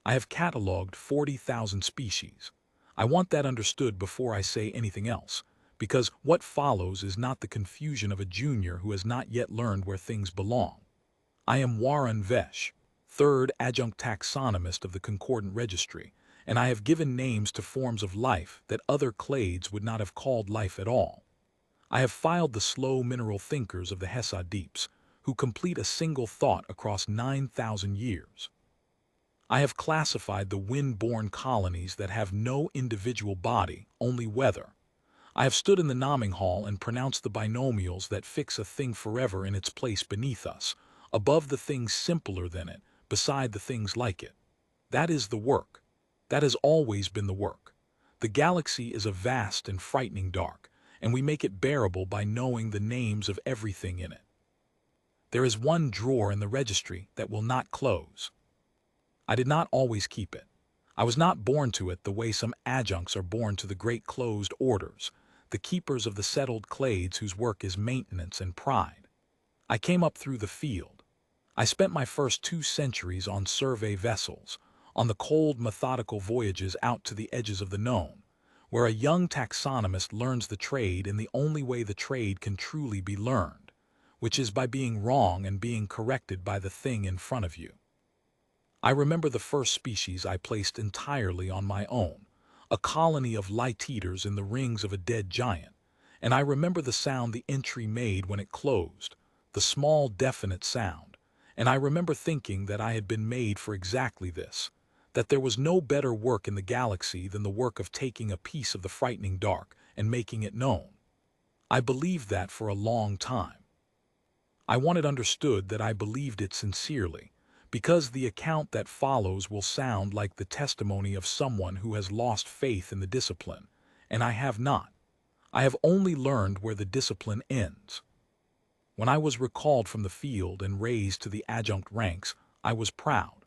I have cataloged 40,000 species. I want that understood before I say anything else, because what follows is not the confusion of a junior who has not yet learned where things belong. I am Warren Vesh, third adjunct taxonomist of the Concordant Registry, and I have given names to forms of life that other clades would not have called life at all. I have filed the slow mineral thinkers of the Hesa deeps, who complete a single thought across 9,000 years. I have classified the wind-borne colonies that have no individual body, only weather. I have stood in the Naming Hall and pronounced the binomials that fix a thing forever in its place beneath us, above the things simpler than it, beside the things like it. That is the work. That has always been the work. The galaxy is a vast and frightening dark, and we make it bearable by knowing the names of everything in it. There is one drawer in the registry that will not close. I did not always keep it. I was not born to it the way some adjuncts are born to the great closed orders, the keepers of the settled clades whose work is maintenance and pride. I came up through the field. I spent my first 2 centuries on survey vessels, on the cold, methodical voyages out to the edges of the known, where a young taxonomist learns the trade in the only way the trade can truly be learned, which is by being wrong and being corrected by the thing in front of you. I remember the first species I placed entirely on my own, a colony of light eaters in the rings of a dead giant, and I remember the sound the entry made when it closed, the small definite sound, and I remember thinking that I had been made for exactly this, that there was no better work in the galaxy than the work of taking a piece of the frightening dark and making it known. I believed that for a long time. I want it understood that I believed it sincerely, because the account that follows will sound like the testimony of someone who has lost faith in the discipline, and I have not. I have only learned where the discipline ends. When I was recalled from the field and raised to the adjunct ranks, I was proud.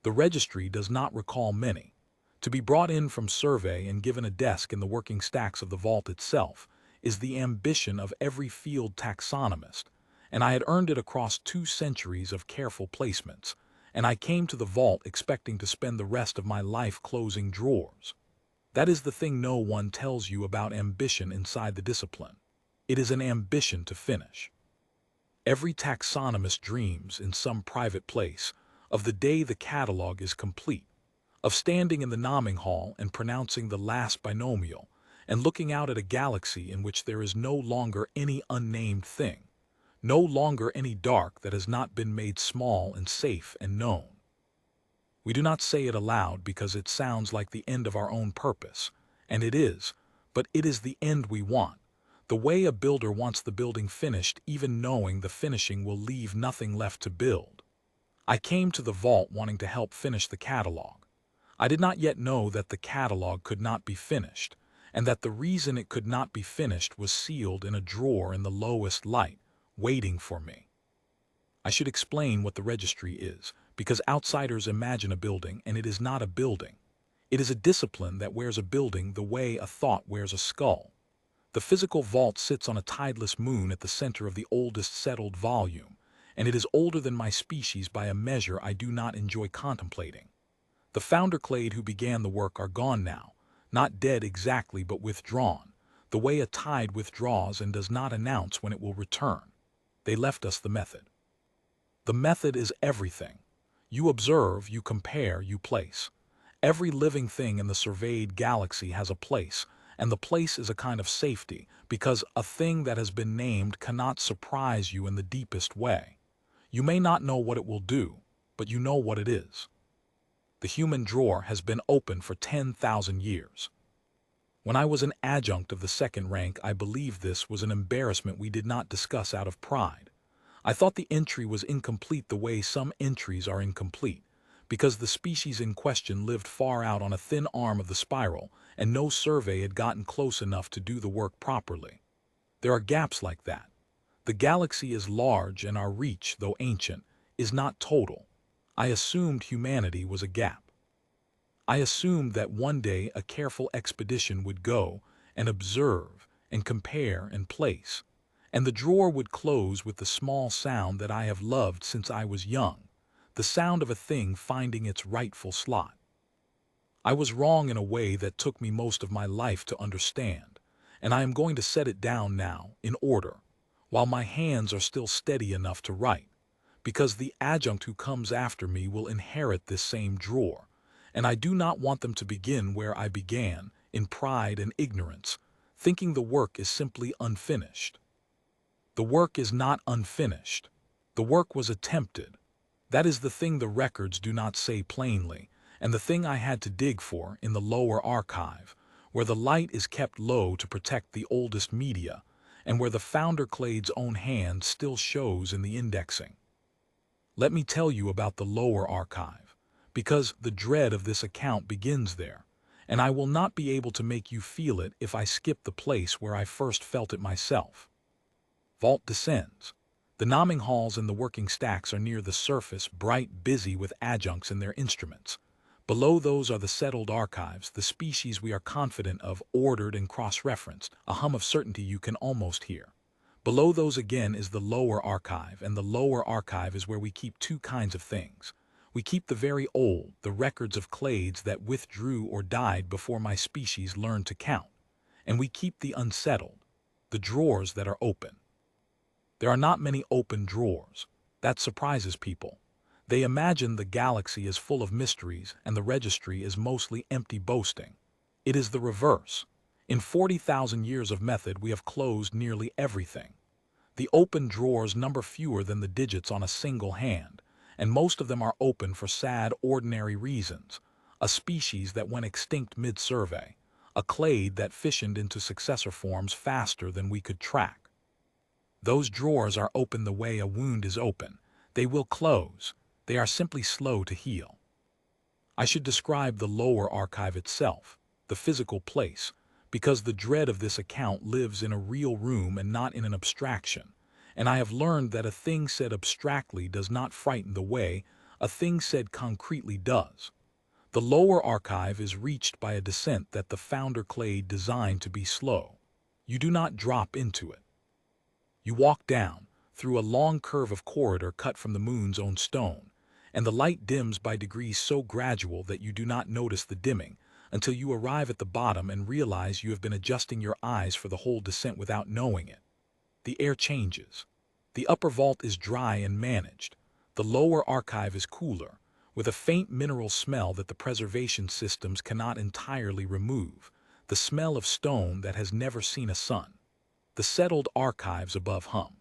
The registry does not recall many. To be brought in from survey and given a desk in the working stacks of the vault itself is the ambition of every field taxonomist, and I had earned it across 2 centuries of careful placements, and I came to the vault expecting to spend the rest of my life closing drawers. That is the thing no one tells you about ambition inside the discipline. It is an ambition to finish. Every taxonomist dreams, in some private place, of the day the catalog is complete, of standing in the Naming Hall and pronouncing the last binomial, and looking out at a galaxy in which there is no longer any unnamed thing, no longer any dark that has not been made small and safe and known. We do not say it aloud because it sounds like the end of our own purpose, and it is, but it is the end we want, the way a builder wants the building finished even knowing the finishing will leave nothing left to build. I came to the vault wanting to help finish the catalog. I did not yet know that the catalog could not be finished, and that the reason it could not be finished was sealed in a drawer in the lowest light, waiting for me. I should explain what the registry is, because outsiders imagine a building and it is not a building. It is a discipline that wears a building the way a thought wears a skull. The physical vault sits on a tideless moon at the center of the oldest settled volume, and it is older than my species by a measure I do not enjoy contemplating. The founder clade who began the work are gone now, not dead exactly but withdrawn, the way a tide withdraws and does not announce when it will return. They left us the method. The method is everything. You observe, you compare, you place. Every living thing in the surveyed galaxy has a place, and the place is a kind of safety, because a thing that has been named cannot surprise you in the deepest way. You may not know what it will do, but you know what it is. The human drawer has been open for 10,000 years. When I was an adjunct of the second rank, I believed this was an embarrassment we did not discuss out of pride. I thought the entry was incomplete the way some entries are incomplete, because the species in question lived far out on a thin arm of the spiral, and no survey had gotten close enough to do the work properly. There are gaps like that. The galaxy is large, and our reach, though ancient, is not total. I assumed humanity was a gap. I assumed that one day a careful expedition would go and observe and compare and place, and the drawer would close with the small sound that I have loved since I was young, the sound of a thing finding its rightful slot. I was wrong in a way that took me most of my life to understand, and I am going to set it down now, in order, while my hands are still steady enough to write, because the adjunct who comes after me will inherit this same drawer, and I do not want them to begin where I began, in pride and ignorance, thinking the work is simply unfinished. The work is not unfinished. The work was attempted. That is the thing the records do not say plainly, and the thing I had to dig for in the lower archive, where the light is kept low to protect the oldest media, and where the founder Clade's own hand still shows in the indexing. Let me tell you about the lower archive, because the dread of this account begins there, and I will not be able to make you feel it if I skip the place where I first felt it myself. Vault descends. The nomming halls and the working stacks are near the surface, bright, busy with adjuncts and their instruments. Below those are the settled archives, the species we are confident of, ordered and cross-referenced, a hum of certainty you can almost hear. Below those again is the lower archive, and the lower archive is where we keep two kinds of things. We keep the very old, the records of clades that withdrew or died before my species learned to count, and we keep the unsettled, the drawers that are open. There are not many open drawers. That surprises people. They imagine the galaxy is full of mysteries and the registry is mostly empty boasting. It is the reverse. In 40,000 years of method, we have closed nearly everything. The open drawers number fewer than the digits on a single hand, and most of them are open for sad, ordinary reasons. A species that went extinct mid-survey, a clade that fissioned into successor forms faster than we could track. Those drawers are open the way a wound is open. They will close. They are simply slow to heal. I should describe the lower archive itself, the physical place, because the dread of this account lives in a real room and not in an abstraction, and I have learned that a thing said abstractly does not frighten the way a thing said concretely does. The lower archive is reached by a descent that the founder clade designed to be slow. You do not drop into it. You walk down, through a long curve of corridor cut from the moon's own stone, and the light dims by degrees so gradual that you do not notice the dimming, until you arrive at the bottom and realize you have been adjusting your eyes for the whole descent without knowing it. The air changes. The upper vault is dry and managed. The lower archive is cooler, with a faint mineral smell that the preservation systems cannot entirely remove, the smell of stone that has never seen a sun. The settled archives above hum.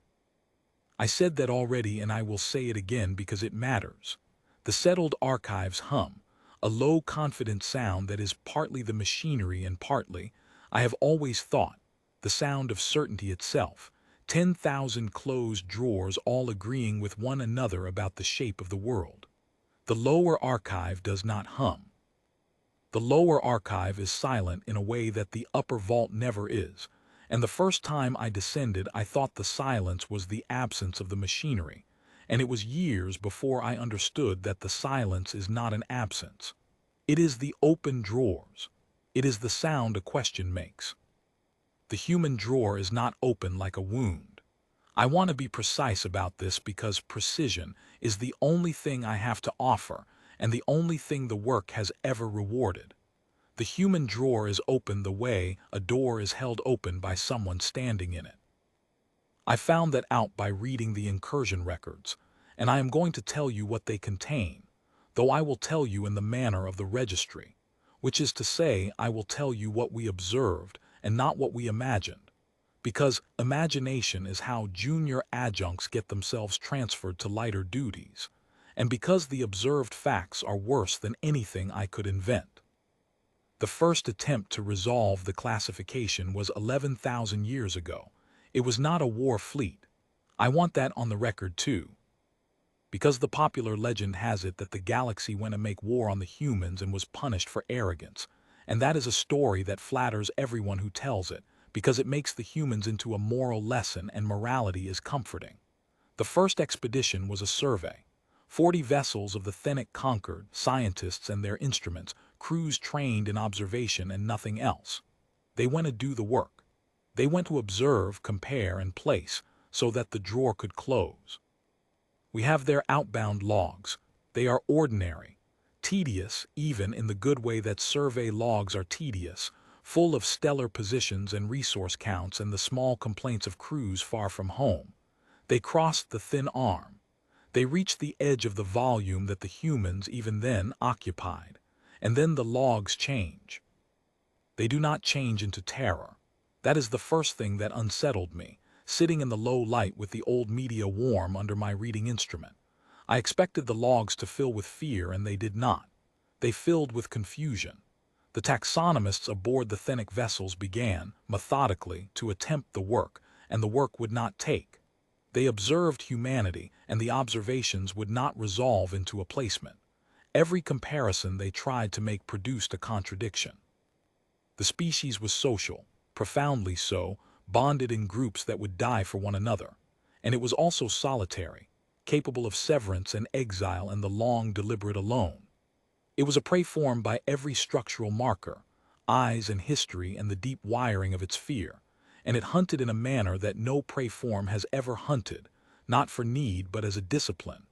I said that already and I will say it again because it matters. The settled archives hum, a low confident sound that is partly the machinery and partly, I have always thought, the sound of certainty itself, 10,000 closed drawers all agreeing with one another about the shape of the world. The lower archive does not hum. The lower archive is silent in a way that the upper vault never is. And the first time I descended, I thought the silence was the absence of the machinery, and it was years before I understood that the silence is not an absence. It is the open drawers. It is the sound a question makes. The human drawer is not open like a wound. I want to be precise about this because precision is the only thing I have to offer and the only thing the work has ever rewarded. The human drawer is open the way a door is held open by someone standing in it. I found that out by reading the incursion records, and I am going to tell you what they contain, though I will tell you in the manner of the registry, which is to say I will tell you what we observed and not what we imagined, because imagination is how junior adjuncts get themselves transferred to lighter duties, and because the observed facts are worse than anything I could invent. The first attempt to resolve the classification was 11,000 years ago. It was not a war fleet. I want that on the record too. Because the popular legend has it that the galaxy went to make war on the humans and was punished for arrogance, and that is a story that flatters everyone who tells it, because it makes the humans into a moral lesson and morality is comforting. The first expedition was a survey. 40 vessels of the Thenic conquered, scientists and their instruments, crews trained in observation and nothing else. They went to do the work. They went to observe, compare, and place so that the drawer could close. We have their outbound logs. They are ordinary. Tedious, even in the good way that survey logs are tedious, full of stellar positions and resource counts and the small complaints of crews far from home. They crossed the thin arm. They reached the edge of the volume that the humans even then occupied. And then the logs change. They do not change into terror. That is the first thing that unsettled me, sitting in the low light with the old media warm under my reading instrument. I expected the logs to fill with fear, and they did not. They filled with confusion. The taxonomists aboard the Thenic vessels began, methodically, to attempt the work, and the work would not take. They observed humanity, and the observations would not resolve into a placement. Every comparison they tried to make produced a contradiction. The species was social, profoundly so, bonded in groups that would die for one another. And it was also solitary, capable of severance and exile and the long, deliberate alone. It was a prey formed by every structural marker, eyes and history and the deep wiring of its fear, and it hunted in a manner that no prey form has ever hunted, not for need but as a discipline,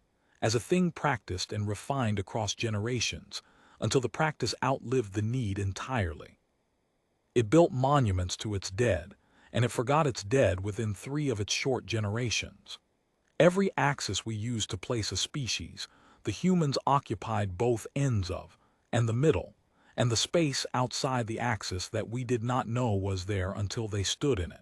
as a thing practiced and refined across generations, until the practice outlived the need entirely. It built monuments to its dead, and it forgot its dead within 3 of its short generations. Every axis we use to place a species, the humans occupied both ends of, and the middle, and the space outside the axis that we did not know was there until they stood in it.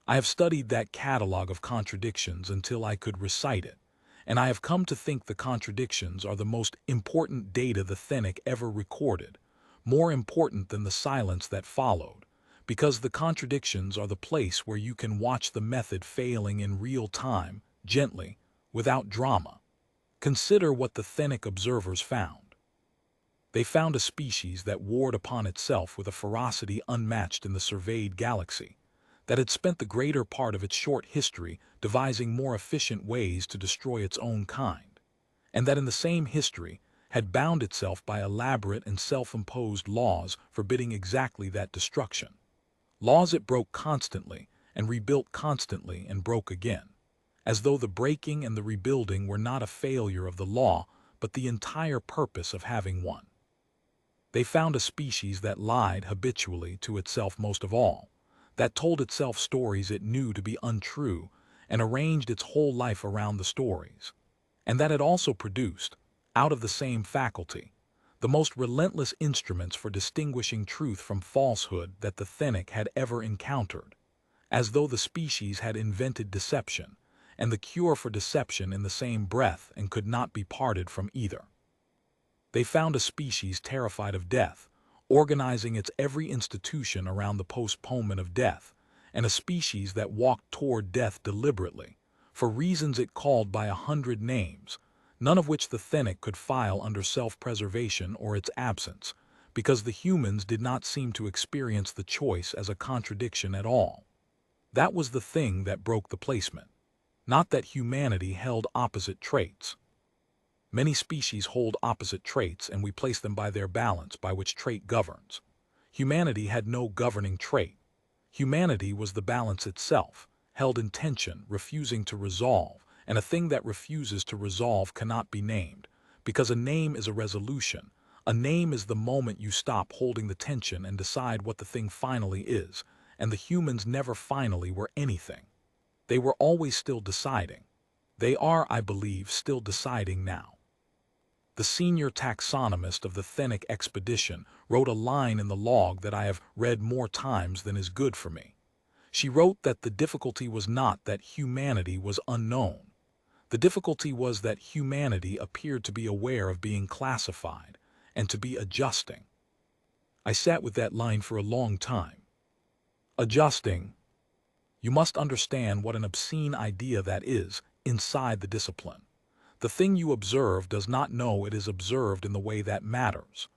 I have studied that catalog of contradictions until I could recite it, and I have come to think the contradictions are the most important data the Thenic ever recorded, more important than the silence that followed, because the contradictions are the place where you can watch the method failing in real time, gently, without drama. Consider what the Thenic observers found. They found a species that warred upon itself with a ferocity unmatched in the surveyed galaxy, that had spent the greater part of its short history devising more efficient ways to destroy its own kind, and that in the same history had bound itself by elaborate and self-imposed laws forbidding exactly that destruction. Laws it broke constantly and rebuilt constantly and broke again, as though the breaking and the rebuilding were not a failure of the law, but the entire purpose of having one. They found a species that lied habitually to itself most of all, that told itself stories it knew to be untrue and arranged its whole life around the stories, and that it also produced, out of the same faculty, the most relentless instruments for distinguishing truth from falsehood that the Thenic had ever encountered, as though the species had invented deception, and the cure for deception in the same breath and could not be parted from either. They found a species terrified of death, organizing its every institution around the postponement of death, and a species that walked toward death deliberately, for reasons it called by 100 names, none of which the Thenic could file under self-preservation or its absence, because the humans did not seem to experience the choice as a contradiction at all. That was the thing that broke the placement. Not that humanity held opposite traits. Many species hold opposite traits, and we place them by their balance by which trait governs. Humanity had no governing trait. Humanity was the balance itself, held in tension, refusing to resolve, and a thing that refuses to resolve cannot be named, because a name is a resolution. A name is the moment you stop holding the tension and decide what the thing finally is, and the humans never finally were anything. They were always still deciding. They are, I believe, still deciding now. The senior taxonomist of the Thenic expedition wrote a line in the log that I have read more times than is good for me. She wrote that the difficulty was not that humanity was unknown. The difficulty was that humanity appeared to be aware of being classified and to be adjusting. I sat with that line for a long time. Adjusting. You must understand what an obscene idea that is inside the discipline. The thing you observe does not know it is observed in the way that matters.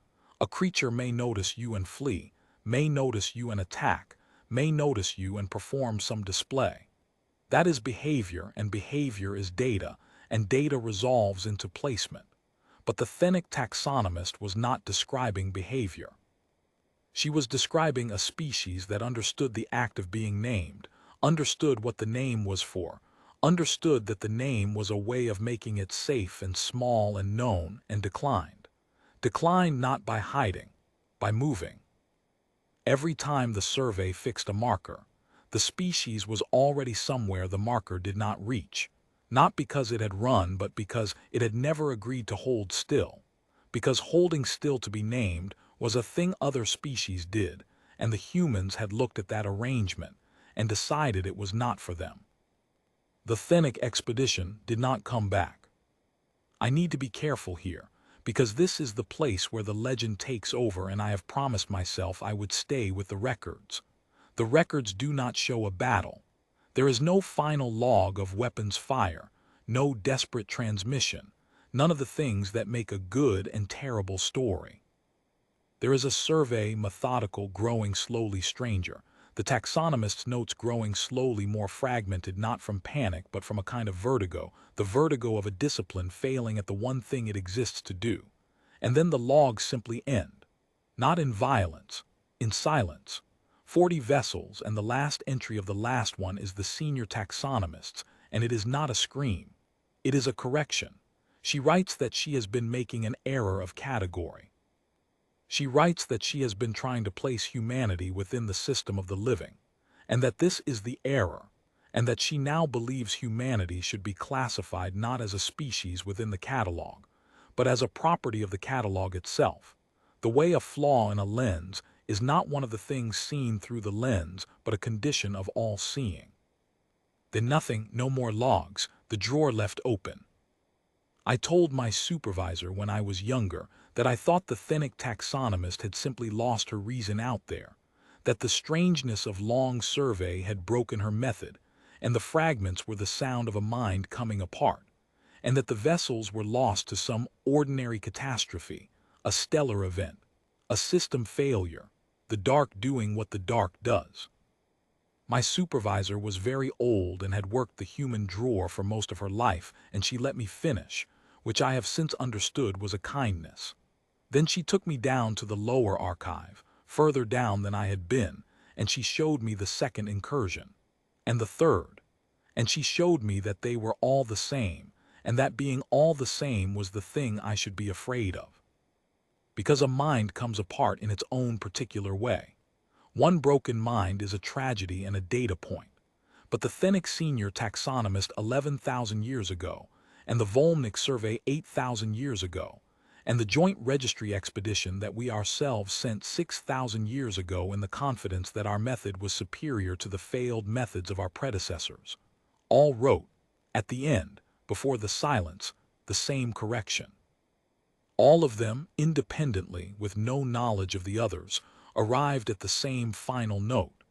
A creature may notice you and flee, may notice you and attack, may notice you and perform some display. That is behavior, and behavior is data, and data resolves into placement. But the Thenic taxonomist was not describing behavior. She was describing a species that understood the act of being named, understood what the name was for, understood that the name was a way of making it safe and small and known, and declined. Declined not by hiding, by moving. Every time the survey fixed a marker, the species was already somewhere the marker did not reach, not because it had run but because it had never agreed to hold still, because holding still to be named was a thing other species did, and the humans had looked at that arrangement and decided it was not for them. The Thennic expedition did not come back. I need to be careful here, because this is the place where the legend takes over, and I have promised myself I would stay with the records. The records do not show a battle. There is no final log of weapons fire, no desperate transmission, none of the things that make a good and terrible story. There is a survey, methodical, growing slowly stranger, the taxonomist's notes growing slowly more fragmented, not from panic but from a kind of vertigo, the vertigo of a discipline failing at the one thing it exists to do. And then the logs simply end. Not in violence, in silence. 40 vessels, and the last entry of the last one is the senior taxonomist's, and it is not a scream. It is a correction. She writes that she has been making an error of category. She writes that she has been trying to place humanity within the system of the living, and that this is the error, and that she now believes humanity should be classified not as a species within the catalog, but as a property of the catalog itself. The way a flaw in a lens is not one of the things seen through the lens, but a condition of all seeing. Then nothing, no more logs, the drawer left open. I told my supervisor when I was younger that I thought the Thennic taxonomist had simply lost her reason out there, that the strangeness of long survey had broken her method, and the fragments were the sound of a mind coming apart, and that the vessels were lost to some ordinary catastrophe, a stellar event, a system failure, the dark doing what the dark does. My supervisor was very old and had worked the human drawer for most of her life, and she let me finish, which I have since understood was a kindness. Then she took me down to the lower archive, further down than I had been, and she showed me the second incursion, and the third, and she showed me that they were all the same, and that being all the same was the thing I should be afraid of. Because a mind comes apart in its own particular way. One broken mind is a tragedy and a data point. But the Thennic senior taxonomist 11,000 years ago, and the Volmnic survey 8,000 years ago, and the joint registry expedition that we ourselves sent 6,000 years ago in the confidence that our method was superior to the failed methods of our predecessors, all wrote, at the end, before the silence, the same correction. All of them, independently, with no knowledge of the others, arrived at the same final note,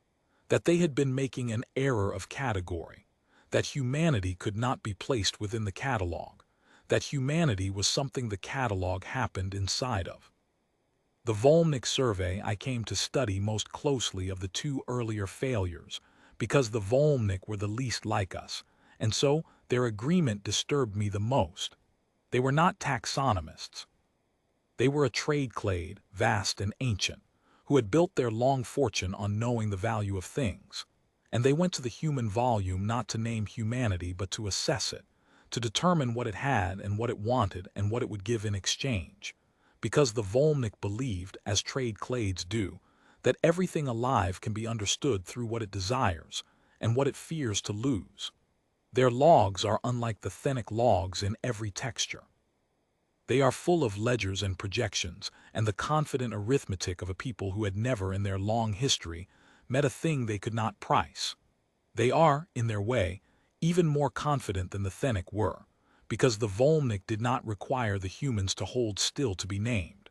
that they had been making an error of category, that humanity could not be placed within the catalog, that humanity was something the catalog happened inside of. The Volmnic survey I came to study most closely of the two earlier failures, because the Volmnic were the least like us, and so their agreement disturbed me the most. They were not taxonomists. They were a trade clade, vast and ancient, who had built their long fortune on knowing the value of things. And they went to the human volume not to name humanity but to assess it, to determine what it had and what it wanted and what it would give in exchange. Because the Volmnic believed, as trade clades do, that everything alive can be understood through what it desires and what it fears to lose. Their logs are unlike the Thennic logs in every texture. They are full of ledgers and projections and the confident arithmetic of a people who had never in their long history met a thing they could not price. They are, in their way, even more confident than the Thennic were, because the Volmnic did not require the humans to hold still to be named.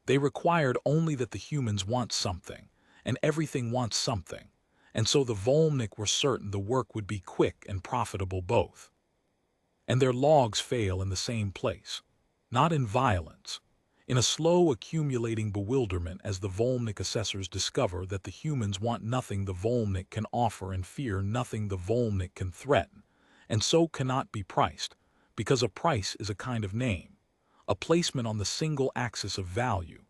They required only that the humans want something, and everything wants something, and so the Volmnic were certain the work would be quick and profitable both. And their logs fail in the same place. Not in violence, in a slow accumulating bewilderment as the Volmnic assessors discover that the humans want nothing the Volmnic can offer and fear nothing the Volmnic can threaten, and so cannot be priced, because a price is a kind of name, a placement on the single axis of value,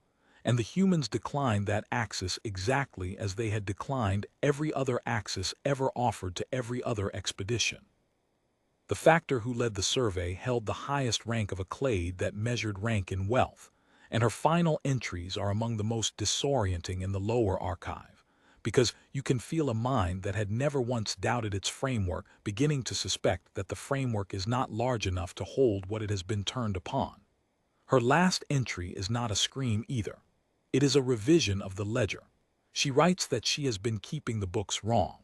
and the humans declined that axis exactly as they had declined every other axis ever offered to every other expedition. The factor who led the survey held the highest rank of a clade that measured rank in wealth, and her final entries are among the most disorienting in the lower archive, because you can feel a mind that had never once doubted its framework beginning to suspect that the framework is not large enough to hold what it has been turned upon. Her last entry is not a scream either. It is a revision of the ledger. She writes that she has been keeping the books wrong.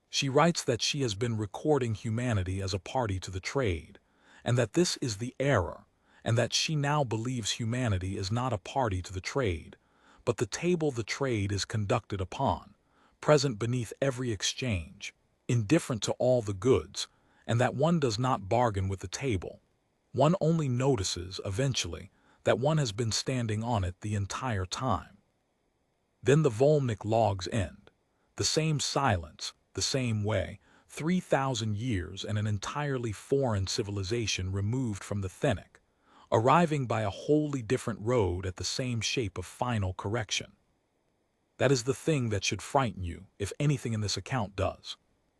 She writes that she has been recording humanity as a party to the trade, and that this is the error, and that she now believes humanity is not a party to the trade, but the table the trade is conducted upon, present beneath every exchange, indifferent to all the goods, and that one does not bargain with the table. One only notices, eventually, that one has been standing on it the entire time. Then the Volmnic logs end. The same silence, the same way, 3,000 years and an entirely foreign civilization removed from the Thenic, arriving by a wholly different road at the same shape of final correction. That is the thing that should frighten you, if anything in this account does.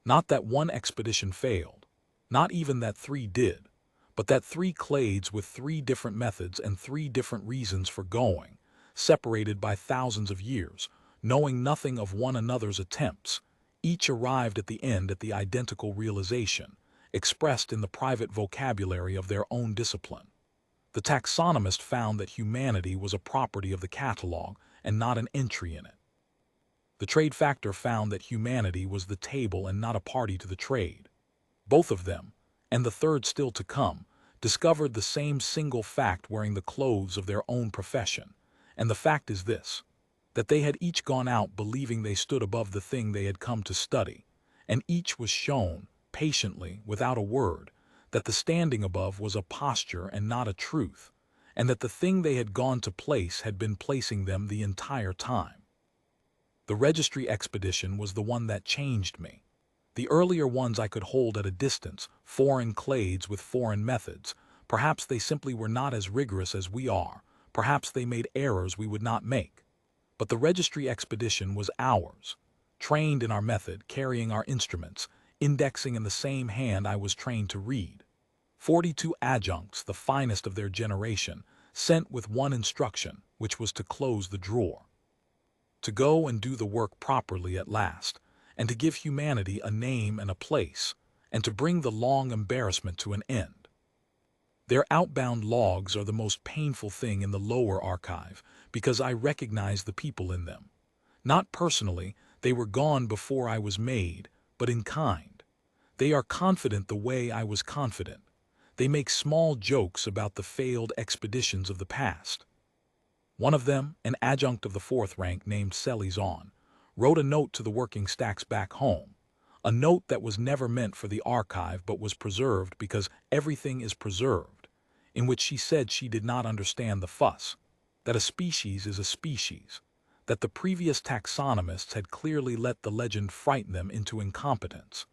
Not that one expedition failed, not even that 3 did, but that 3 clades with 3 different methods and 3 different reasons for going, separated by thousands of years, knowing nothing of one another's attempts, each arrived at the end at the identical realization, expressed in the private vocabulary of their own discipline. The taxonomist found that humanity was a property of the catalog and not an entry in it. The trade factor found that humanity was the table and not a party to the trade. Both of them, and the third still to come, discovered the same single fact wearing the clothes of their own profession, and the fact is this, that they had each gone out believing they stood above the thing they had come to study, and each was shown, patiently, without a word, that the standing above was a posture and not a truth, and that the thing they had gone to place had been placing them the entire time. The registry expedition was the one that changed me. The earlier ones I could hold at a distance, foreign clades with foreign methods. Perhaps they simply were not as rigorous as we are. Perhaps they made errors we would not make. But the registry expedition was ours, trained in our method, carrying our instruments, indexing in the same hand I was trained to read. 42 adjuncts, the finest of their generation, sent with one instruction, which was to close the drawer. To go and do the work properly at last, and to give humanity a name and a place, and to bring the long embarrassment to an end. Their outbound logs are the most painful thing in the lower archive, because I recognize the people in them. Not personally, they were gone before I was made, but in kind. They are confident the way I was confident. They make small jokes about the failed expeditions of the past. One of them, an adjunct of the 4th rank named Selizon, wrote a note to the working stacks back home, a note that was never meant for the archive but was preserved because everything is preserved, in which she said she did not understand the fuss, that a species is a species, that the previous taxonomists had clearly let the legend frighten them into incompetence,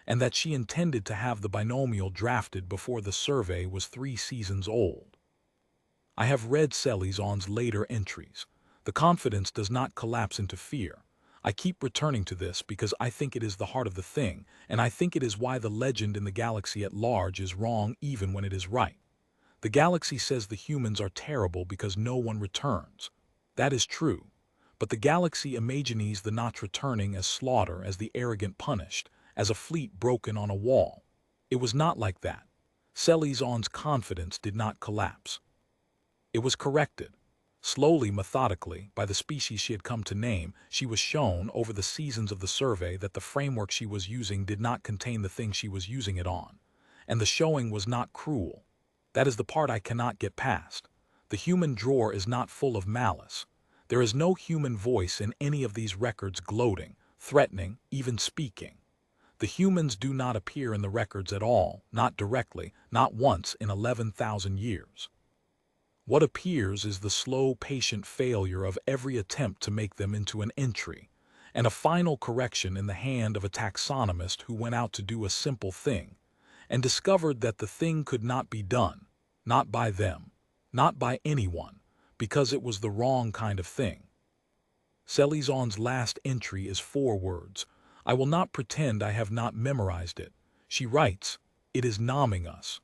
and that she intended to have the binomial drafted before the survey was 3 seasons old. I have read Selizon's later entries. The confidence does not collapse into fear. I keep returning to this because I think it is the heart of the thing, and I think it is why the legend in the galaxy at large is wrong even when it is right. The galaxy says the humans are terrible because no one returns. That is true. But the galaxy imagines the not returning as slaughter, as the arrogant punished, as a fleet broken on a wall. It was not like that. Selizon's confidence did not collapse. It was corrected. Slowly, methodically, by the species she had come to name, she was shown, over the seasons of the survey, that the framework she was using did not contain the thing she was using it on. And the showing was not cruel. That is the part I cannot get past. The human drawer is not full of malice. There is no human voice in any of these records gloating, threatening, even speaking. The humans do not appear in the records at all, not directly, not once in 11,000 years. What appears is the slow, patient failure of every attempt to make them into an entry, and a final correction in the hand of a taxonomist who went out to do a simple thing, and discovered that the thing could not be done, not by them, not by anyone, because it was the wrong kind of thing. Selizon's last entry is 4 words. I will not pretend I have not memorized it. She writes, "It is numbing us."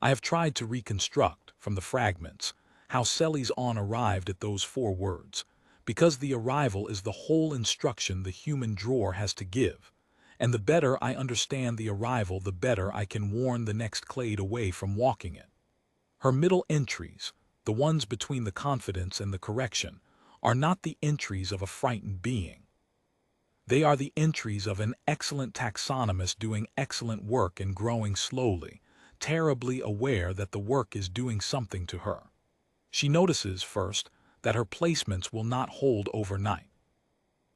I have tried to reconstruct, from the fragments, how Selly's on arrived at those 4 words, because the arrival is the whole instruction the human drawer has to give, and the better I understand the arrival, the better I can warn the next clade away from walking it. Her middle entries, the ones between the confidence and the correction, are not the entries of a frightened being. They are the entries of an excellent taxonomist doing excellent work and growing slowly, terribly aware that the work is doing something to her. She notices, first, that her placements will not hold overnight.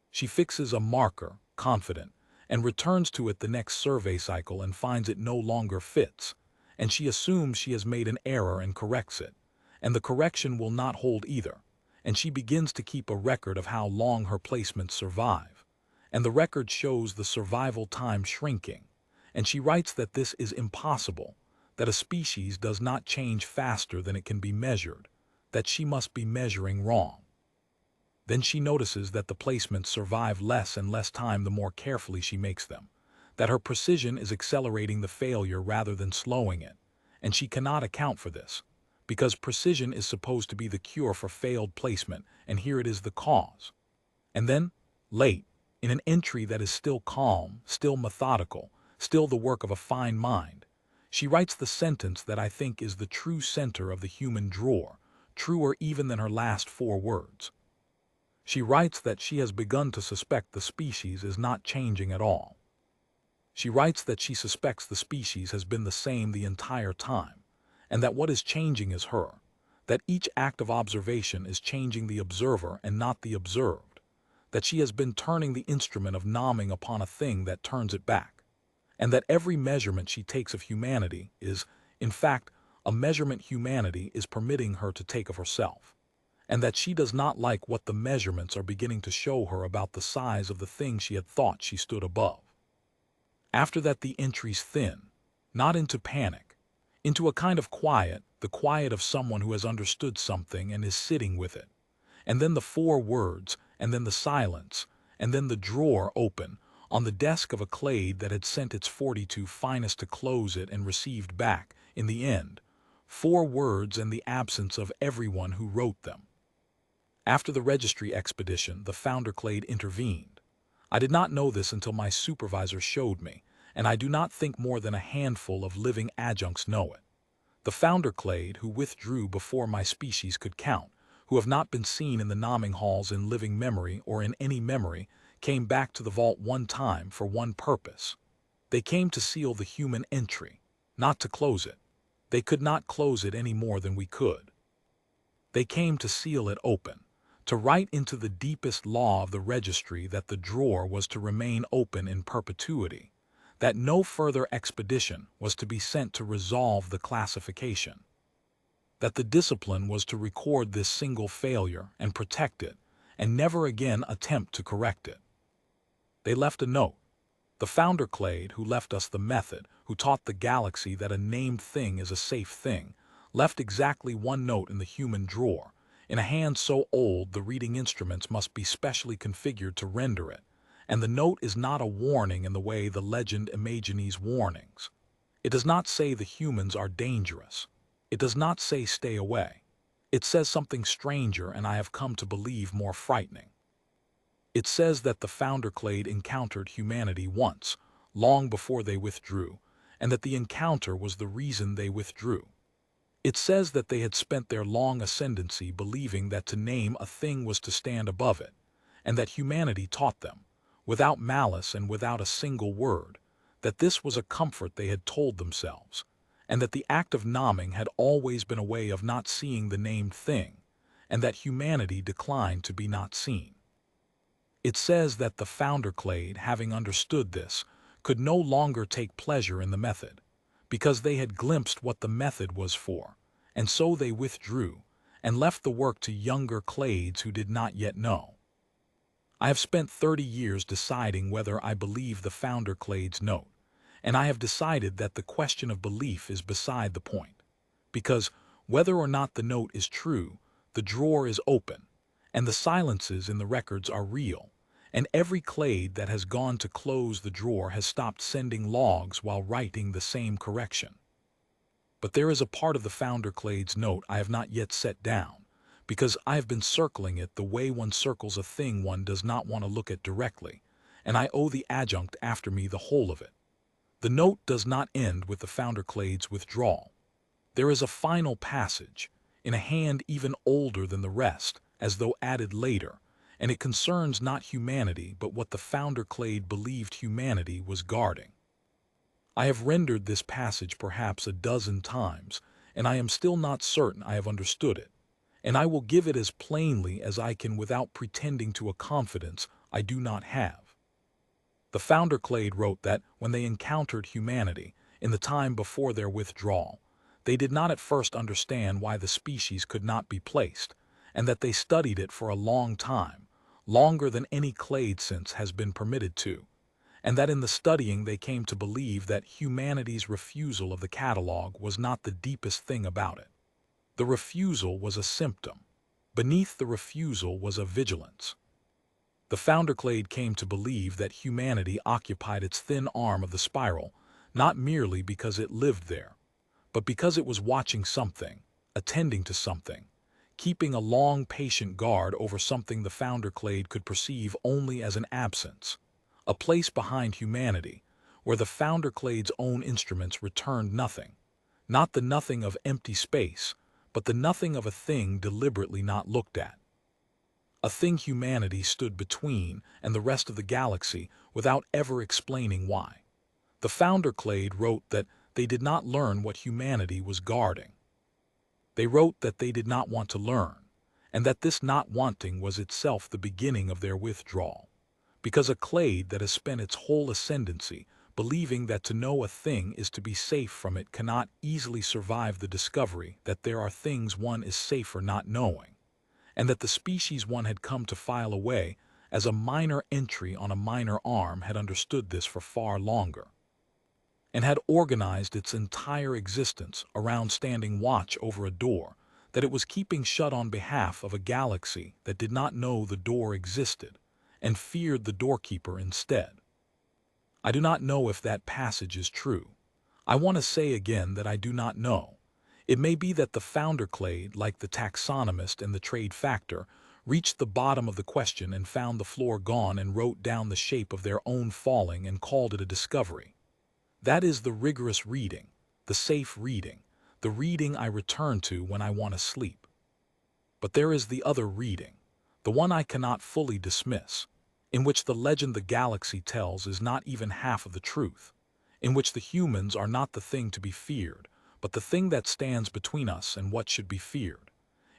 She fixes a marker, confident, and returns to it the next survey cycle and finds it no longer fits, and she assumes she has made an error and corrects it, and the correction will not hold either, and she begins to keep a record of how long her placements survive, and the record shows the survival time shrinking, and she writes that this is impossible, that a species does not change faster than it can be measured, that she must be measuring wrong. Then she notices that the placements survive less and less time the more carefully she makes them, that her precision is accelerating the failure rather than slowing it, and she cannot account for this, because precision is supposed to be the cure for failed placement, and here it is the cause. And then, late, in an entry that is still calm, still methodical, still the work of a fine mind, she writes the sentence that I think is the true center of the human drawer, truer even than her last 4 words. She writes that she has begun to suspect the species is not changing at all. She writes that she suspects the species has been the same the entire time, and that what is changing is her, that each act of observation is changing the observer and not the observed, that she has been turning the instrument of nomming upon a thing that turns it back, and that every measurement she takes of humanity is, in fact, a measurement humanity is permitting her to take of herself, and that she does not like what the measurements are beginning to show her about the size of the thing she had thought she stood above. After that the entries thin, not into panic, into a kind of quiet, the quiet of someone who has understood something and is sitting with it, and then the 4 words, and then the silence, and then the drawer open, on the desk of a clade that had sent its 42 finest to close it and received back, in the end, 4 words and the absence of everyone who wrote them. After the registry expedition, the founder clade intervened. I did not know this until my supervisor showed me, and I do not think more than a handful of living adjuncts know it. The founder clade, who withdrew before my species could count, who have not been seen in the nomming halls in living memory or in any memory, came back to the vault one time for one purpose. They came to seal the human entry, not to close it. They could not close it any more than we could. They came to seal it open, to write into the deepest law of the registry that the drawer was to remain open in perpetuity, that no further expedition was to be sent to resolve the classification, that the discipline was to record this single failure and protect it, and never again attempt to correct it. They left a note. The founder clade, who left us the method, who taught the galaxy that a named thing is a safe thing, left exactly one note in the human drawer, in a hand so old the reading instruments must be specially configured to render it, and the note is not a warning in the way the legend imagines warnings. It does not say the humans are dangerous. It does not say stay away. It says something stranger and I have come to believe more frightening. It says that the founder clade encountered humanity once, long before they withdrew, and that the encounter was the reason they withdrew. It says that they had spent their long ascendancy believing that to name a thing was to stand above it, and that humanity taught them, without malice and without a single word, that this was a comfort they had told themselves, and that the act of nomming had always been a way of not seeing the named thing, and that humanity declined to be not seen. It says that the founder clade, having understood this, could no longer take pleasure in the method, because they had glimpsed what the method was for, and so they withdrew, and left the work to younger clades who did not yet know. I have spent 30 years deciding whether I believe the founder clade's note, and I have decided that the question of belief is beside the point, because whether or not the note is true, the drawer is open, and the silences in the records are real, and every clade that has gone to close the drawer has stopped sending logs while writing the same correction. But there is a part of the founder Clade's note I have not yet set down, because I have been circling it the way one circles a thing one does not want to look at directly, and I owe the adjunct after me the whole of it. The note does not end with the founder Clade's withdrawal. There is a final passage, in a hand even older than the rest, as though added later, and it concerns not humanity but what the founder Clade believed humanity was guarding. I have rendered this passage perhaps a dozen times, and I am still not certain I have understood it, and I will give it as plainly as I can without pretending to a confidence I do not have. The founder Clade wrote that when they encountered humanity, in the time before their withdrawal, they did not at first understand why the species could not be placed, and that they studied it for a long time, longer than any Clade since has been permitted to, and that in the studying they came to believe that humanity's refusal of the catalog was not the deepest thing about it. The refusal was a symptom. Beneath the refusal was a vigilance. The founder Clade came to believe that humanity occupied its thin arm of the spiral, not merely because it lived there, but because it was watching something, attending to something, keeping a long, patient guard over something the founder Clade could perceive only as an absence, a place behind humanity, where the founder Clade's own instruments returned nothing, not the nothing of empty space, but the nothing of a thing deliberately not looked at. A thing humanity stood between and the rest of the galaxy without ever explaining why. The founder Clade wrote that they did not learn what humanity was guarding. They wrote that they did not want to learn, and that this not wanting was itself the beginning of their withdrawal, because a Clade that has spent its whole ascendancy believing that to know a thing is to be safe from it cannot easily survive the discovery that there are things one is safer not knowing, and that the species one had come to file away as a minor entry on a minor arm had understood this for far longer, and had organized its entire existence around standing watch over a door that it was keeping shut on behalf of a galaxy that did not know the door existed and feared the doorkeeper instead. I do not know if that passage is true. I want to say again that I do not know. It may be that the founder Clade, like the taxonomist and the trade factor, reached the bottom of the question and found the floor gone and wrote down the shape of their own falling and called it a discovery. That is the rigorous reading, the safe reading, the reading I return to when I want to sleep. But there is the other reading, the one I cannot fully dismiss, in which the legend the galaxy tells is not even half of the truth, in which the humans are not the thing to be feared, but the thing that stands between us and what should be feared,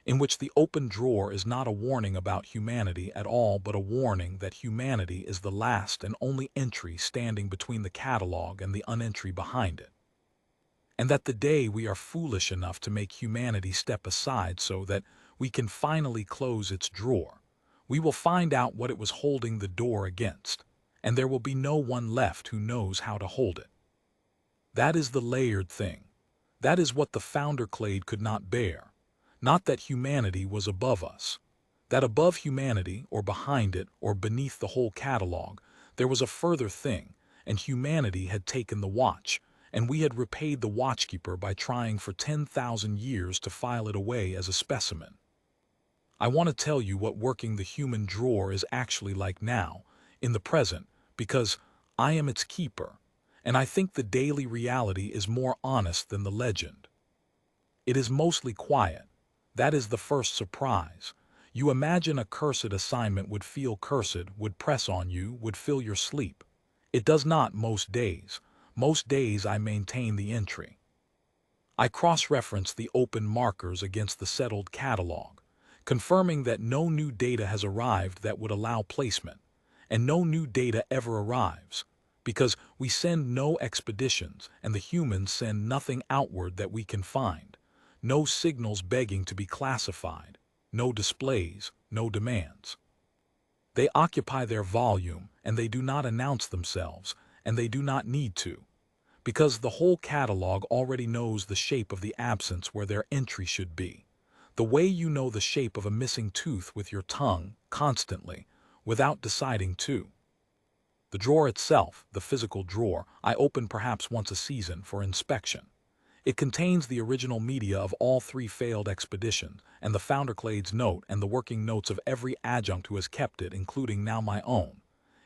in which the open drawer is not a warning about humanity at all but a warning that humanity is the last and only entry standing between the catalog and the unentry behind it, and that the day we are foolish enough to make humanity step aside so that we can finally close its drawer, we will find out what it was holding the door against, and there will be no one left who knows how to hold it. That is the layered thing. That is what the founder Clade could not bear. Not that humanity was above us. That above humanity, or behind it, or beneath the whole catalog, there was a further thing, and humanity had taken the watch, and we had repaid the watchkeeper by trying for 10,000 years to file it away as a specimen. I want to tell you what working the human drawer is actually like now, in the present, because I am its keeper, and I think the daily reality is more honest than the legend. It is mostly quiet. That is the first surprise. You imagine a cursed assignment would feel cursed, would press on you, would fill your sleep. It does not most days. Most days I maintain the entry. I cross-reference the open markers against the settled catalog, confirming that no new data has arrived that would allow placement, and no new data ever arrives, because we send no expeditions and the humans send nothing outward that we can find, no signals begging to be classified, no displays, no demands. They occupy their volume and they do not announce themselves, and they do not need to, because the whole catalog already knows the shape of the absence where their entry should be. The way you know the shape of a missing tooth with your tongue, constantly, without deciding to. The drawer itself, the physical drawer, I open perhaps once a season for inspection. It contains the original media of all three failed expeditions, and the founder Clade's note and the working notes of every adjunct who has kept it, including now my own.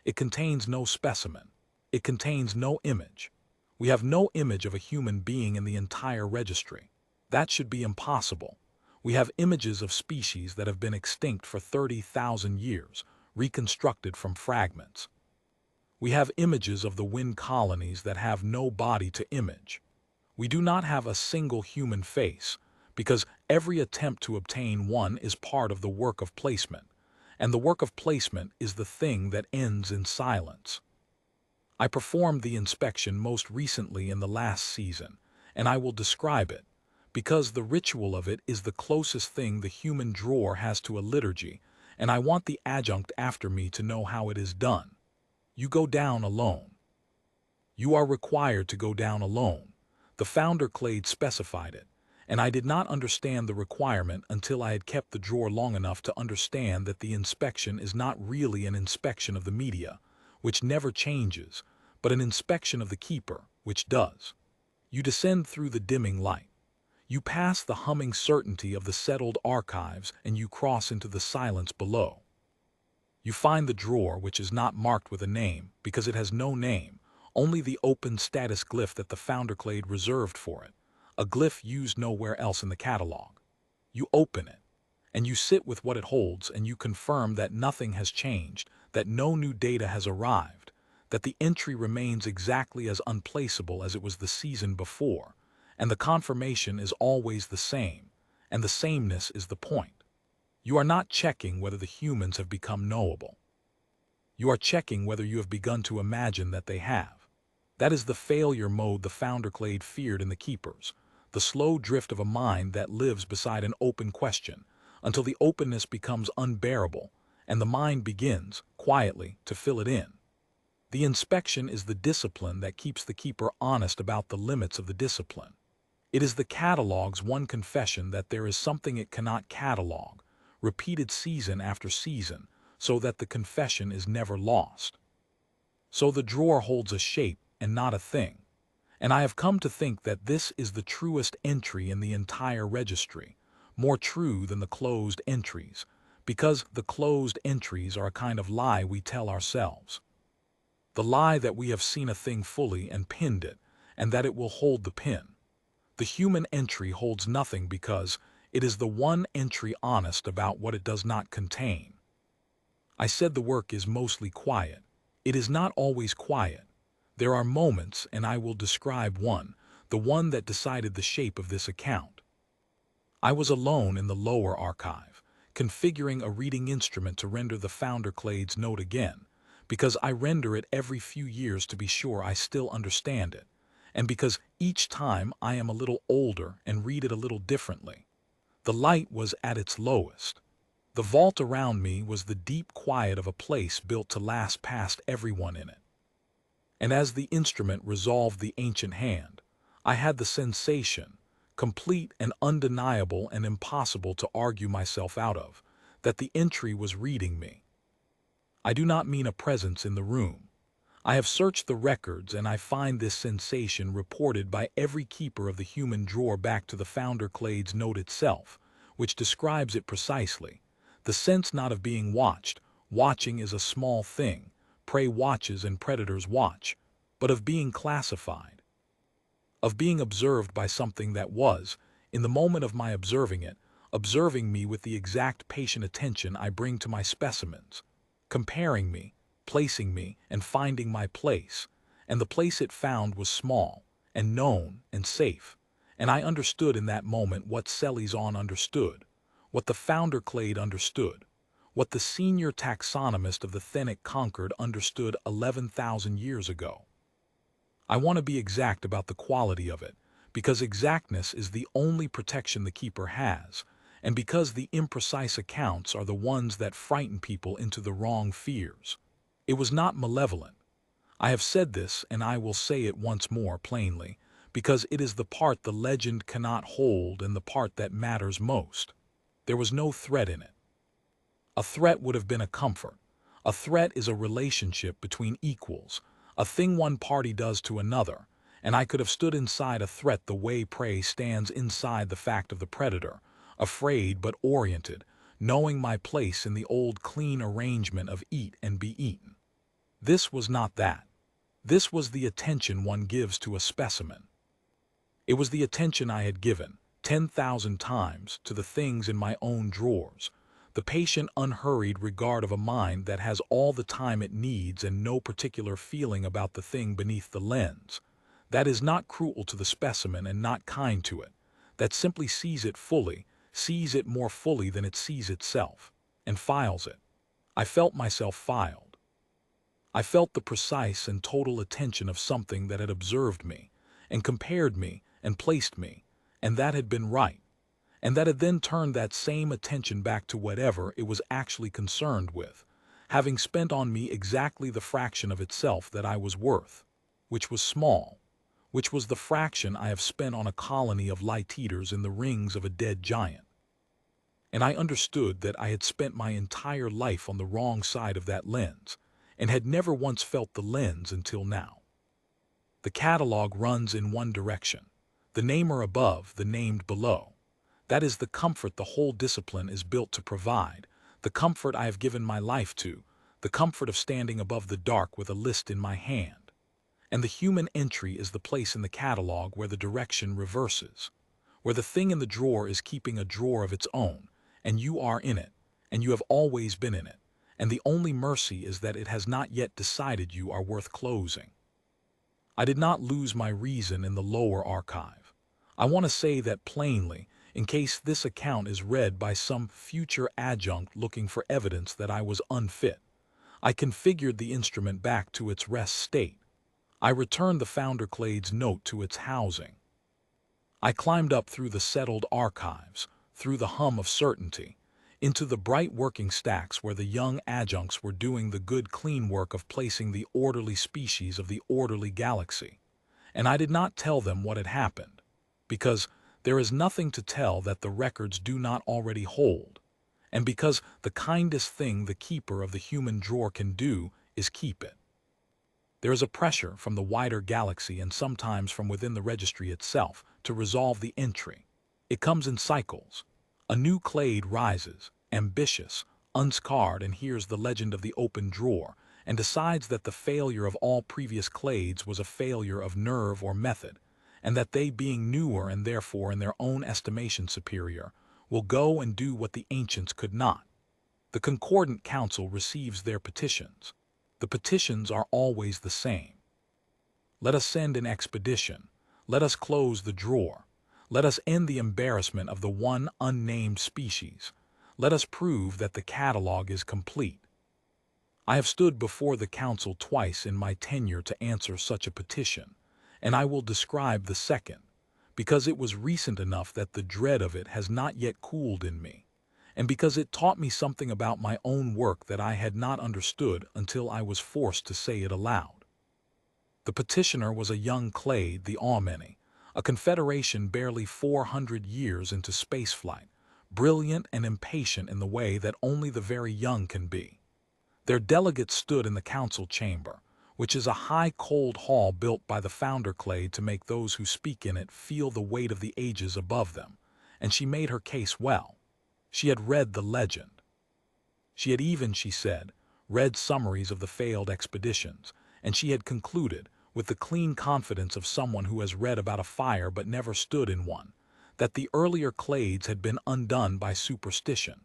It contains no specimen. It contains no image. We have no image of a human being in the entire registry. That should be impossible. We have images of species that have been extinct for 30,000 years, reconstructed from fragments. We have images of the wind colonies that have no body to image. We do not have a single human face, because every attempt to obtain one is part of the work of placement, and the work of placement is the thing that ends in silence. I performed the inspection most recently in the last season, and I will describe it, because the ritual of it is the closest thing the human drawer has to a liturgy, and I want the adjunct after me to know how it is done. You go down alone. You are required to go down alone. The founder Clade specified it, and I did not understand the requirement until I had kept the drawer long enough to understand that the inspection is not really an inspection of the media, which never changes, but an inspection of the keeper, which does. You descend through the dimming light. You pass the humming certainty of the settled archives, and you cross into the silence below. You find the drawer, which is not marked with a name, because it has no name, only the open status glyph that the founder Clade reserved for it, a glyph used nowhere else in the catalog. You open it, and you sit with what it holds, and you confirm that nothing has changed, that no new data has arrived, that the entry remains exactly as unplaceable as it was the season before, and the confirmation is always the same, and the sameness is the point. You are not checking whether the humans have become knowable. You are checking whether you have begun to imagine that they have. That is the failure mode the founder Clade feared in the Keepers, the slow drift of a mind that lives beside an open question, until the openness becomes unbearable, and the mind begins, quietly, to fill it in. The inspection is the discipline that keeps the keeper honest about the limits of the discipline. It is the catalog's one confession that there is something it cannot catalog, repeated season after season, so that the confession is never lost. So the drawer holds a shape and not a thing, and I have come to think that this is the truest entry in the entire registry, more true than the closed entries, because the closed entries are a kind of lie we tell ourselves. The lie that we have seen a thing fully and pinned it, and that it will hold the pin. The human entry holds nothing because it is the one entry honest about what it does not contain. I said the work is mostly quiet. It is not always quiet. There are moments, and I will describe one, the one that decided the shape of this account. I was alone in the lower archive, configuring a reading instrument to render the founder Clade's note again, because I render it every few years to be sure I still understand it, and because each time I am a little older and read it a little differently. The light was at its lowest. The vault around me was the deep quiet of a place built to last past everyone in it. And as the instrument resolved the ancient hand, I had the sensation, complete and undeniable and impossible to argue myself out of, that the entry was reading me. I do not mean a presence in the room. I have searched the records, and I find this sensation reported by every keeper of the human drawer back to the founder Clade's note itself, which describes it precisely. The sense not of being watched, watching is a small thing, prey watches and predators watch, but of being classified. Of being observed by something that was, in the moment of my observing it, observing me with the exact patient attention I bring to my specimens, comparing me, placing me, and finding my place, and the place it found was small, and known, and safe, and I understood in that moment what Selly's understood, what the founder Clade understood, what the senior taxonomist of the Thenic Concord understood 11,000 years ago. I want to be exact about the quality of it, because exactness is the only protection the keeper has, and because the imprecise accounts are the ones that frighten people into the wrong fears. It was not malevolent. I have said this, and I will say it once more plainly, because it is the part the legend cannot hold and the part that matters most. There was no threat in it. A threat would have been a comfort. A threat is a relationship between equals, a thing one party does to another, and I could have stood inside a threat the way prey stands inside the fact of the predator, afraid but oriented, knowing my place in the old clean arrangement of eat and be eaten. This was not that. This was the attention one gives to a specimen. It was the attention I had given, 10,000 times, to the things in my own drawers, the patient unhurried regard of a mind that has all the time it needs and no particular feeling about the thing beneath the lens, that is not cruel to the specimen and not kind to it, that simply sees it fully, sees it more fully than it sees itself, and files it. I felt myself filed. I felt the precise and total attention of something that had observed me, and compared me, and placed me, and that had been right, and that had then turned that same attention back to whatever it was actually concerned with, having spent on me exactly the fraction of itself that I was worth, which was small, which was the fraction I have spent on a colony of light-eaters in the rings of a dead giant. And I understood that I had spent my entire life on the wrong side of that lens, and had never once felt the lens until now. The catalog runs in one direction, the namer above, the named below. That is the comfort the whole discipline is built to provide, the comfort I have given my life to, the comfort of standing above the dark with a list in my hand. And the human entry is the place in the catalog where the direction reverses, where the thing in the drawer is keeping a drawer of its own, and you are in it, and you have always been in it, and the only mercy is that it has not yet decided you are worth closing. I did not lose my reason in the lower archive. I want to say that plainly, in case this account is read by some future adjunct looking for evidence that I was unfit. I configured the instrument back to its rest state. I returned the founder clade's note to its housing. I climbed up through the settled archives, through the hum of certainty, into the bright working stacks where the young adjuncts were doing the good clean work of placing the orderly species of the orderly galaxy. And I did not tell them what had happened, because there is nothing to tell that the records do not already hold, and because the kindest thing the keeper of the human drawer can do is keep it. There is a pressure from the wider galaxy and sometimes from within the registry itself to resolve the entry. It comes in cycles. A new clade rises, ambitious, unscarred, and hears the legend of the open drawer, and decides that the failure of all previous clades was a failure of nerve or method, and that they, being newer and therefore in their own estimation superior, will go and do what the ancients could not. The concordant council receives their petitions. The petitions are always the same. Let us send an expedition. Let us close the drawer. Let us end the embarrassment of the one unnamed species. Let us prove that the catalog is complete. I have stood before the council twice in my tenure to answer such a petition, and I will describe the second, because it was recent enough that the dread of it has not yet cooled in me, and because it taught me something about my own work that I had not understood until I was forced to say it aloud. The petitioner was a young clade, the Aumeni, a confederation barely 400 years into spaceflight, brilliant and impatient in the way that only the very young can be. Their delegates stood in the council chamber, which is a high cold hall built by the founder clade to make those who speak in it feel the weight of the ages above them, and she made her case well. She had read the legend. She had even, she said, read summaries of the failed expeditions, and she had concluded, with the clean confidence of someone who has read about a fire but never stood in one, that the earlier clades had been undone by superstition.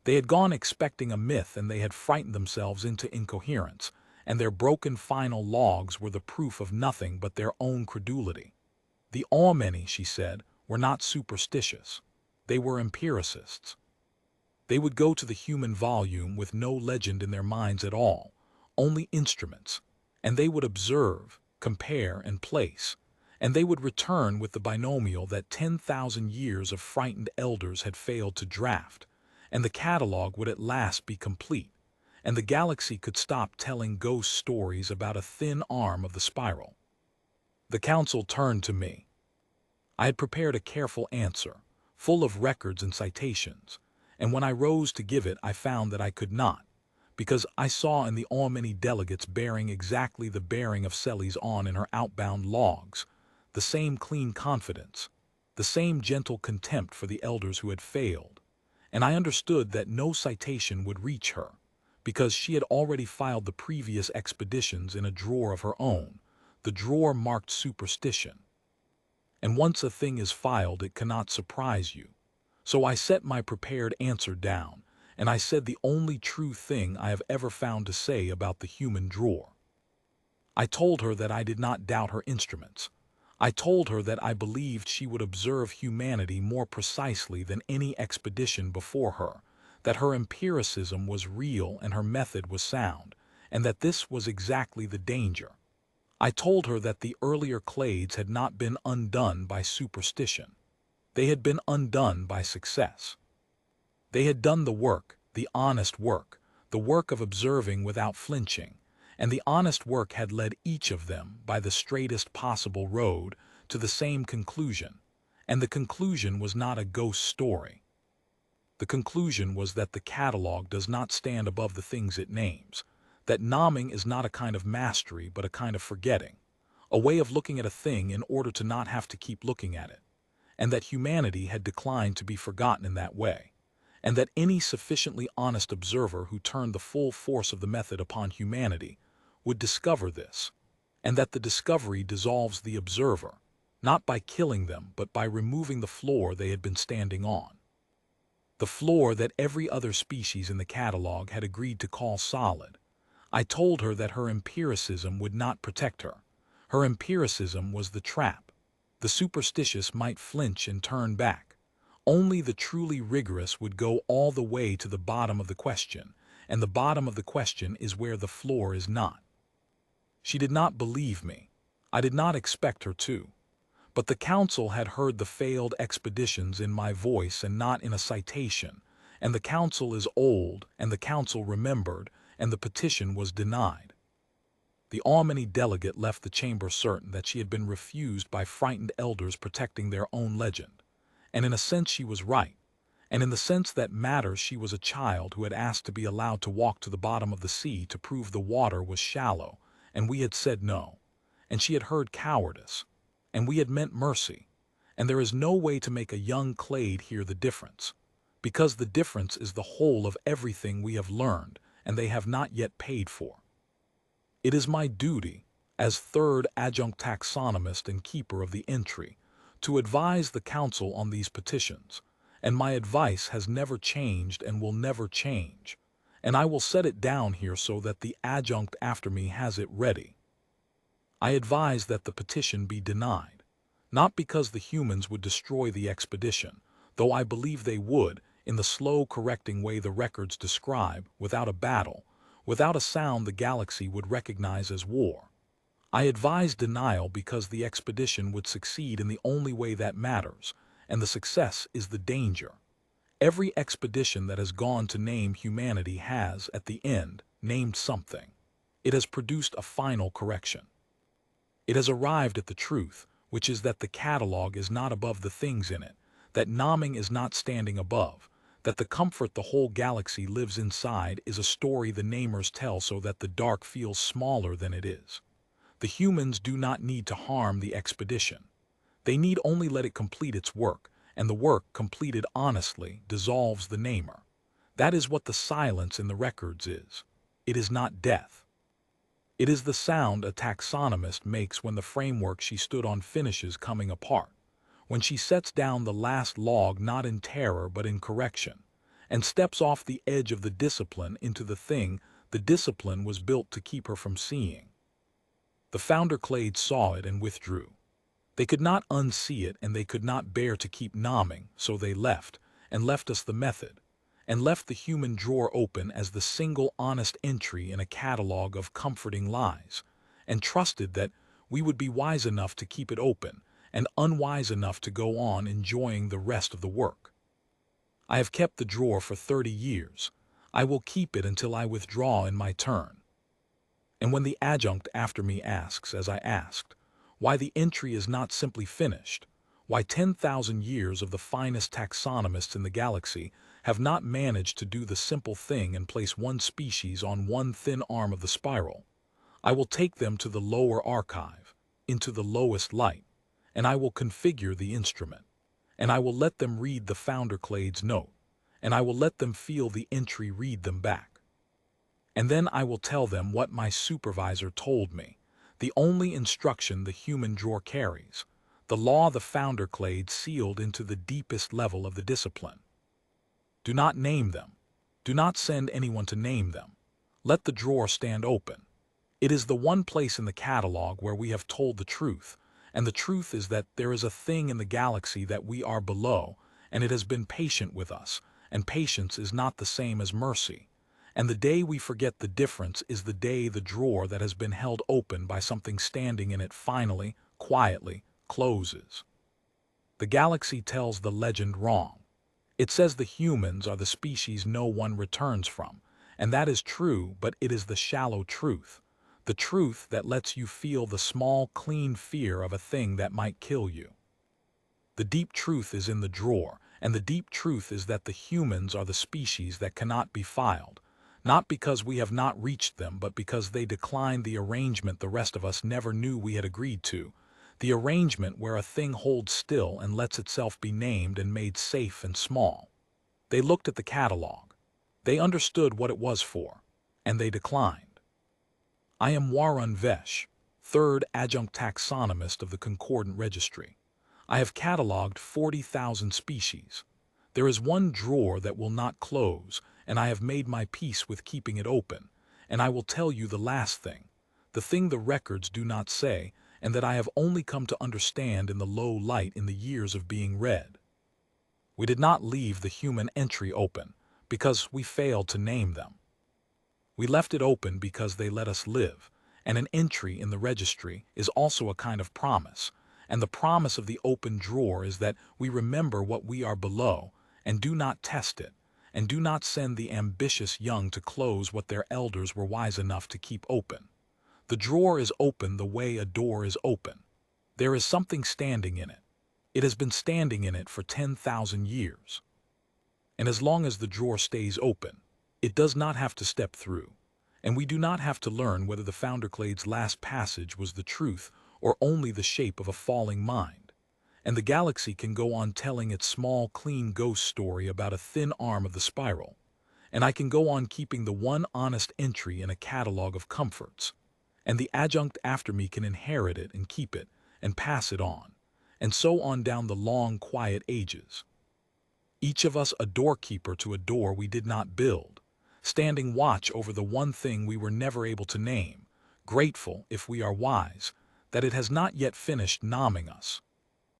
They had gone expecting a myth and they had frightened themselves into incoherence, and their broken final logs were the proof of nothing but their own credulity. The Aumeni, she said, were not superstitious. They were empiricists. They would go to the human volume with no legend in their minds at all, only instruments, and they would observe, compare, and place, and they would return with the binomial that 10,000 years of frightened elders had failed to draft, and the catalog would at last be complete, and the galaxy could stop telling ghost stories about a thin arm of the spiral. The council turned to me. I had prepared a careful answer, full of records and citations, and when I rose to give it I found that I could not, because I saw in the many delegates bearing exactly the bearing of Selly's on in her outbound logs, the same clean confidence, the same gentle contempt for the elders who had failed, and I understood that no citation would reach her, because she had already filed the previous expeditions in a drawer of her own, the drawer marked superstition. And once a thing is filed, it cannot surprise you. So I set my prepared answer down, and I said the only true thing I have ever found to say about the human drawer. I told her that I did not doubt her instruments. I told her that I believed she would observe humanity more precisely than any expedition before her, that her empiricism was real and her method was sound, and that this was exactly the danger. I told her that the earlier clades had not been undone by superstition. They had been undone by success. They had done the work, the honest work, the work of observing without flinching, and the honest work had led each of them, by the straightest possible road, to the same conclusion, and the conclusion was not a ghost story. The conclusion was that the catalog does not stand above the things it names, that nomming is not a kind of mastery but a kind of forgetting, a way of looking at a thing in order to not have to keep looking at it, and that humanity had declined to be forgotten in that way, and that any sufficiently honest observer who turned the full force of the method upon humanity would discover this, and that the discovery dissolves the observer, not by killing them but by removing the floor they had been standing on. The floor that every other species in the catalog had agreed to call solid. I told her that her empiricism would not protect her. Her empiricism was the trap. The superstitious might flinch and turn back. Only the truly rigorous would go all the way to the bottom of the question, and the bottom of the question is where the floor is not. She did not believe me. I did not expect her to. But the council had heard the failed expeditions in my voice and not in a citation, and the council is old, and the council remembered, and the petition was denied. The Almany delegate left the chamber certain that she had been refused by frightened elders protecting their own legend, and in a sense she was right, and in the sense that matters she was a child who had asked to be allowed to walk to the bottom of the sea to prove the water was shallow, and we had said no, and she had heard cowardice, and we had meant mercy, and there is no way to make a young clade hear the difference, because the difference is the whole of everything we have learned and they have not yet paid for. It is my duty, as third adjunct taxonomist and keeper of the entry, to advise the council on these petitions, and my advice has never changed and will never change, and I will set it down here so that the adjunct after me has it ready. I advise that the petition be denied, not because the humans would destroy the expedition, though I believe they would, in the slow correcting way the records describe, without a battle, without a sound the galaxy would recognize as war. I advise denial because the expedition would succeed in the only way that matters, and the success is the danger. Every expedition that has gone to name humanity has, at the end, named something. It has produced a final correction. It has arrived at the truth, which is that the catalog is not above the things in it, that nomming is not standing above, that the comfort the whole galaxy lives inside is a story the namers tell so that the dark feels smaller than it is. The humans do not need to harm the expedition. They need only let it complete its work, and the work completed honestly dissolves the namer. That is what the silence in the records is. It is not death. It is the sound a taxonomist makes when the framework she stood on finishes coming apart, when she sets down the last log not in terror but in correction, and steps off the edge of the discipline into the thing the discipline was built to keep her from seeing. The founder clades saw it and withdrew. They could not unsee it and they could not bear to keep nomming, so they left, and left us the method, and left the human drawer open as the single honest entry in a catalog of comforting lies, and trusted that we would be wise enough to keep it open and unwise enough to go on enjoying the rest of the work. I have kept the drawer for 30 years. I will keep it until I withdraw in my turn. And when the adjunct after me asks, as I asked, why the entry is not simply finished, why 10,000 years of the finest taxonomists in the galaxy have not managed to do the simple thing and place one species on one thin arm of the spiral, I will take them to the lower archive, into the lowest light, and I will configure the instrument, and I will let them read the founder clade's note, and I will let them feel the entry read them back. And then I will tell them what my supervisor told me, the only instruction the human drawer carries, the law the founder clade sealed into the deepest level of the discipline. Do not name them. Do not send anyone to name them. Let the drawer stand open. It is the one place in the catalog where we have told the truth, and the truth is that there is a thing in the galaxy that we are below, and it has been patient with us, and patience is not the same as mercy. And the day we forget the difference is the day the drawer that has been held open by something standing in it finally, quietly, closes. The galaxy tells the legend wrong. It says the humans are the species no one returns from, and that is true, but it is the shallow truth. The truth that lets you feel the small, clean fear of a thing that might kill you. The deep truth is in the drawer, and the deep truth is that the humans are the species that cannot be filed, not because we have not reached them, but because they declined the arrangement the rest of us never knew we had agreed to, the arrangement where a thing holds still and lets itself be named and made safe and small. They looked at the catalog. They understood what it was for, and they declined. I am Warun Vesh, third adjunct taxonomist of the Concordant Registry. I have catalogued 40,000 species. There is one drawer that will not close, and I have made my peace with keeping it open, and I will tell you the last thing, the thing the records do not say, and that I have only come to understand in the low light in the years of being read. We did not leave the human entry open, because we failed to name them. We left it open because they let us live, and an entry in the registry is also a kind of promise, and the promise of the open drawer is that we remember what we are below, and do not test it, and do not send the ambitious young to close what their elders were wise enough to keep open. The drawer is open the way a door is open. There is something standing in it. It has been standing in it for 10,000 years. And as long as the drawer stays open, it does not have to step through, and we do not have to learn whether the founder clade's last passage was the truth or only the shape of a falling mind. And the galaxy can go on telling its small, clean ghost story about a thin arm of the spiral, and I can go on keeping the one honest entry in a catalog of comforts, and the adjunct after me can inherit it and keep it and pass it on, and so on down the long, quiet ages. Each of us a doorkeeper to a door we did not build, standing watch over the one thing we were never able to name, grateful, if we are wise, that it has not yet finished nomming us.